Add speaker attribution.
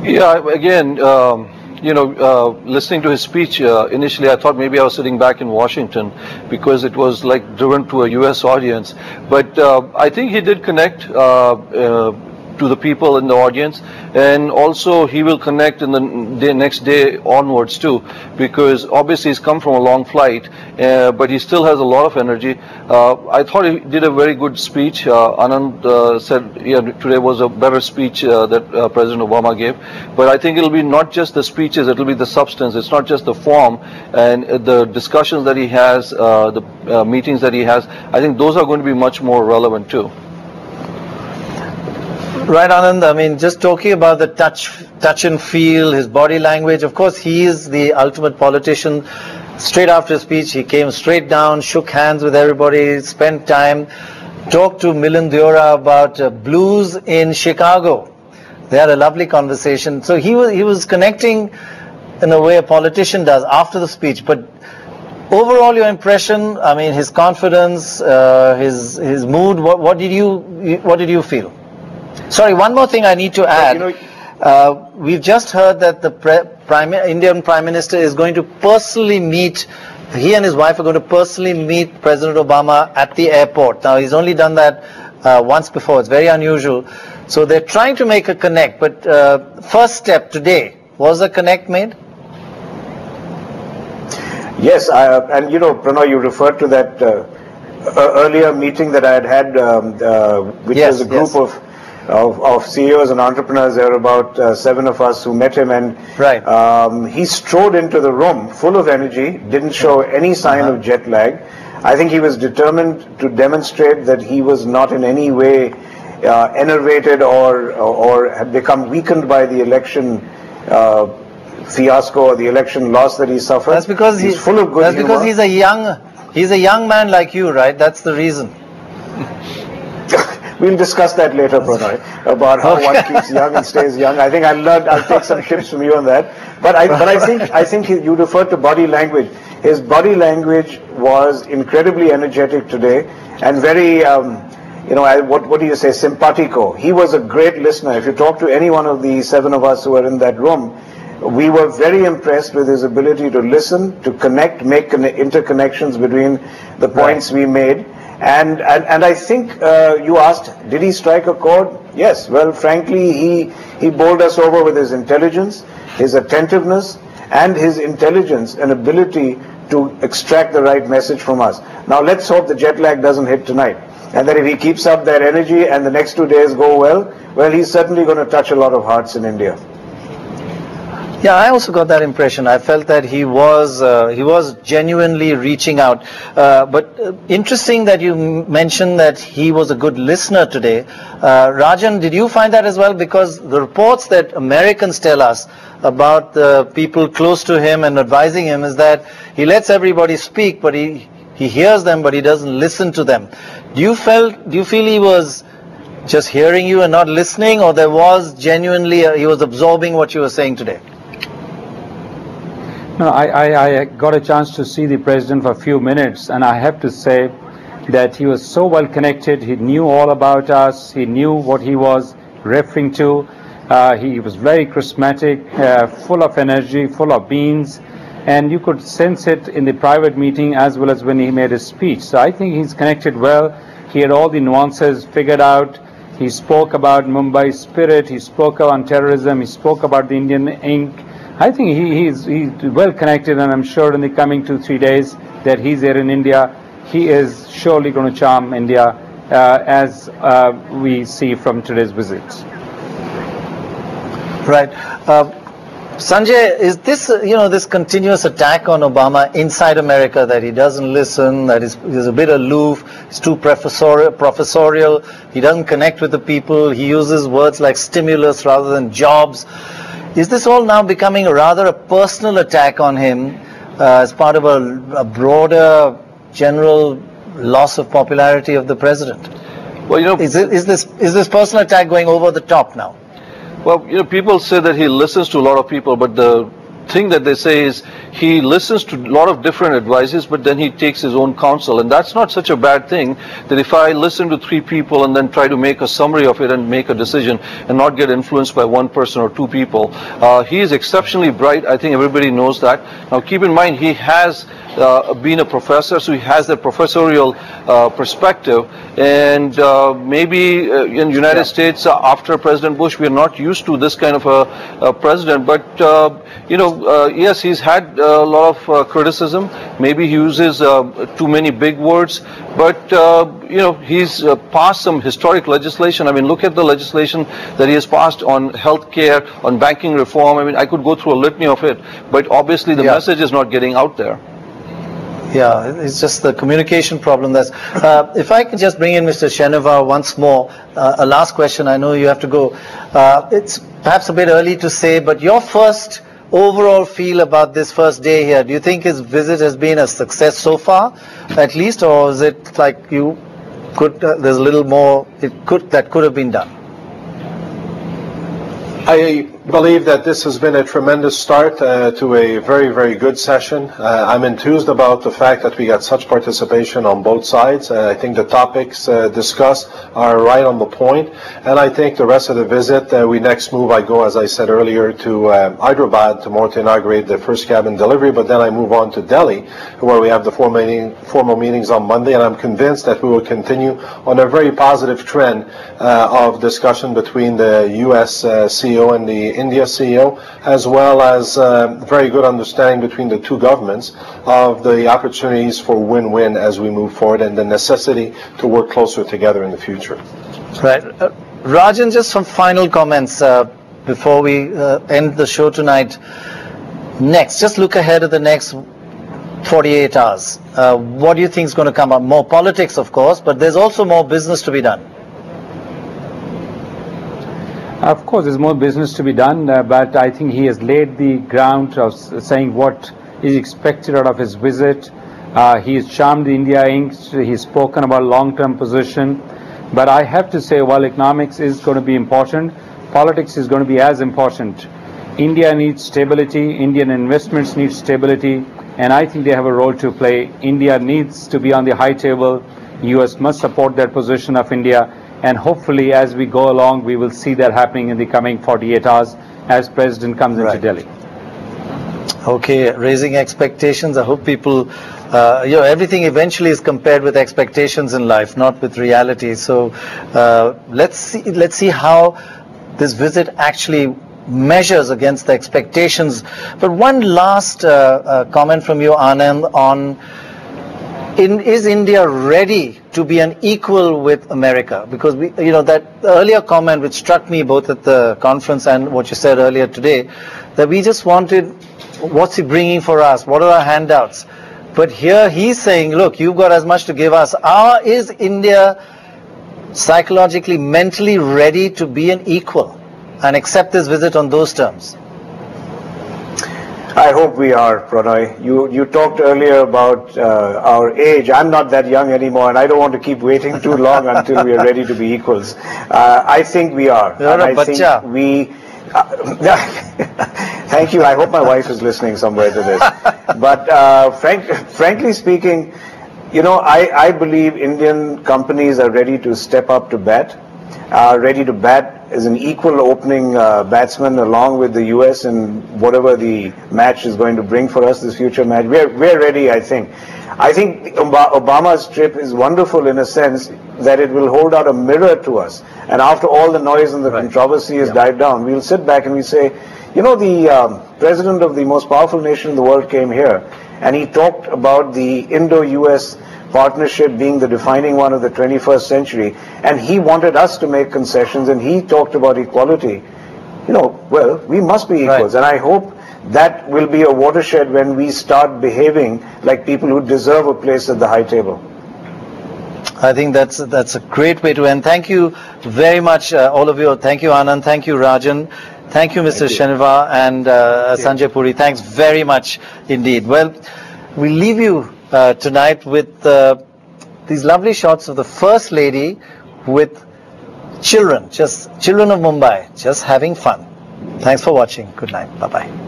Speaker 1: Yeah, again, listening to his speech, initially I thought maybe I was sitting back in Washington because it was like driven to a U.S. audience. But I think he did connect to the people in the audience, and also he will connect in the next day onwards too, because obviously he's come from a long flight, but he still has a lot of energy. I thought he did a very good speech. Anand said today was a better speech that President Obama gave, but I think it'll be not just the speeches, it'll be the substance. It's not just the form, and the discussions that he has, the meetings that he has. I think those are going to be much more relevant too.
Speaker 2: Right, Anand. I mean, just talking about the touch and feel, his body language. Of course, he is the ultimate politician. Straight after his speech, he came straight down, shook hands with everybody, spent time, talked to Milind Deora about blues in Chicago. They had a lovely conversation. So he was connecting in a way a politician does after the speech. But overall, your impression, I mean, his confidence, his mood. What did you feel? Sorry, one more thing I need to add. We've just heard that the Indian Prime Minister is going to personally meet, he and his wife are going to personally meet President Obama at the airport. Now, he's only done that once before. It's very unusual. So they're trying to make a connect. But first step today, was a connect made?
Speaker 3: Yes, and Pranay, you referred to that earlier meeting that I had which was a group of CEOs and entrepreneurs. There were about 7 of us who met him, and he strode into the room full of energy, didn't show any sign of jet lag. I think he was determined to demonstrate that he was not in any way enervated or had become weakened by the election fiasco or the election loss that he suffered.
Speaker 2: That's because
Speaker 3: he's full of good humor.
Speaker 2: Because he's a young man like you, right? That's the reason.
Speaker 3: We'll discuss that later, Pranay, about how one keeps young and stays young. I think I'll take some tips from you on that. But I think you referred to body language. His body language was incredibly energetic today and very, what do you say, simpatico. He was a great listener. If you talk to any one of the 7 of us who were in that room, we were very impressed with his ability to listen, to connect, make interconnections between the points we made. And I think you asked, did he strike a chord? Yes. Well, frankly, he bowled us over with his intelligence, his attentiveness, and his intelligence and ability to extract the right message from us. Now, let's hope the jet lag doesn't hit tonight, and that if he keeps up that energy and the next 2 days go well, he's certainly going to touch a lot of hearts in India.
Speaker 2: Yeah, I also got that impression. I felt that he was genuinely reaching out. But interesting that you mentioned that he was a good listener today. Rajan, did you find that as well? Because the reports that Americans tell us about the people close to him and advising him is that he lets everybody speak, but he hears them, but he doesn't listen to them. Do you feel he was just hearing you and not listening, or there was genuinely he was absorbing what you were saying today?
Speaker 4: No, I got a chance to see the president for a few minutes, and I have to say that he was so well connected. He knew all about us. He knew what he was referring to. He was very charismatic, full of energy, full of beans, and you could sense it in the private meeting as well as when he made his speech. So I think he's connected well. He had all the nuances figured out. He spoke about Mumbai's spirit. He spoke on terrorism. He spoke about the Indian ink. I think he's well connected, and I'm sure in the coming 2-3 days that he's here in India, he is surely going to charm India, as we see from today's visit.
Speaker 2: Right. Sanjay, is this, this continuous attack on Obama inside America, that he doesn't listen, that he's a bit aloof, he's too professorial, he doesn't connect with the people, he uses words like stimulus rather than jobs. Is this all now becoming rather a personal attack on him as part of a broader general loss of popularity of the president? Well, is this personal attack going over the top now?
Speaker 1: Well, people say that he listens to a lot of people, but the thing that they say is he listens to a lot of different advices, but then he takes his own counsel. And that's not such a bad thing, that if I listen to 3 people and then try to make a summary of it and make a decision and not get influenced by 1 person or 2 people. He is exceptionally bright. I think everybody knows that. Now keep in mind, he has been a professor, so he has that professorial perspective. And maybe in the United States, after President Bush, we are not used to this kind of a president. But, yes, he's had a lot of criticism. Maybe he uses too many big words. But, he's passed some historic legislation. I mean, look at the legislation that he has passed on health care, on banking reform. I mean, I could go through a litany of it. But obviously, the message is not getting out there.
Speaker 2: Yeah, it's just the communication problem. That's. If I could just bring in Mr. Sheneva once more, a last question. I know you have to go. It's perhaps a bit early to say, but your first overall feel about this first day here. Do you think his visit has been a success so far, at least, or is it like you could? There's a little more that could have been done.
Speaker 5: I believe that this has been a tremendous start to a very, very good session. I'm enthused about the fact that we got such participation on both sides. I think the topics discussed are right on the point, and I think the rest of the visit, we next move, I go, as I said earlier, to Hyderabad tomorrow to inaugurate the first cabin delivery, but then I move on to Delhi, where we have the formal meetings on Monday, and I'm convinced that we will continue on a very positive trend of discussion between the U.S. CEO and the India CEO, as well as very good understanding between the 2 governments of the opportunities for win-win as we move forward and the necessity to work closer together in the future.
Speaker 2: Right. Rajan, just some final comments before we end the show tonight. Next, just look ahead at the next 48 hours. What do you think is going to come up? More politics, of course, but there's also more business to be done.
Speaker 4: Of course, there's more business to be done, but I think he has laid the ground of saying what is expected out of his visit. He's charmed the India Inc. He's spoken about long-term position. But I have to say, while economics is going to be important, politics is going to be as important. India needs stability. Indian investments need stability. And I think they have a role to play. India needs to be on the high table. U.S. must support that position of India. And hopefully, as we go along, we will see that happening in the coming 48 hours as President comes into Delhi.
Speaker 2: Okay, raising expectations. I hope people, everything eventually is compared with expectations in life, not with reality. So let's see how this visit actually measures against the expectations. But one last comment from you, Anand, on is India ready to be an equal with America? Because that earlier comment which struck me both at the conference and what you said earlier today, that we just wanted, what's he bringing for us? What are our handouts? But here he's saying, look, you've got as much to give us. Is India psychologically, mentally ready to be an equal and accept this visit on those terms?
Speaker 3: I hope we are, Pranay. You talked earlier about our age. I'm not that young anymore, and I don't want to keep waiting too long until we are ready to be equals. I think we are.
Speaker 2: You're a bacha.
Speaker 3: Think we. Thank you. I hope my wife is listening somewhere to this. But frankly speaking, I believe Indian companies are ready to step up to bat, ready to bat as an equal opening batsman along with the US and whatever the match is going to bring for us, this future match. We're ready, I think. I think Obama's trip is wonderful in a sense that it will hold out a mirror to us. And after all the noise and the controversy has died down, we'll sit back and we say, the president of the most powerful nation in the world came here and he talked about the Indo-US partnership being the defining one of the 21st century, and he wanted us to make concessions, and he talked about equality. Well, we must be equals, and I hope that will be a watershed when we start behaving like people who deserve a place at the high table.
Speaker 2: I think that's a great way to end. Thank you very much, all of you. Thank you, Anand. Thank you, Rajan. Thank you, Mr. Sheneva and Sanjay Puri. Thanks very much indeed. Well, we leave you tonight with these lovely shots of the First Lady with children of Mumbai, just having fun. Thanks for watching. Good night. Bye-bye.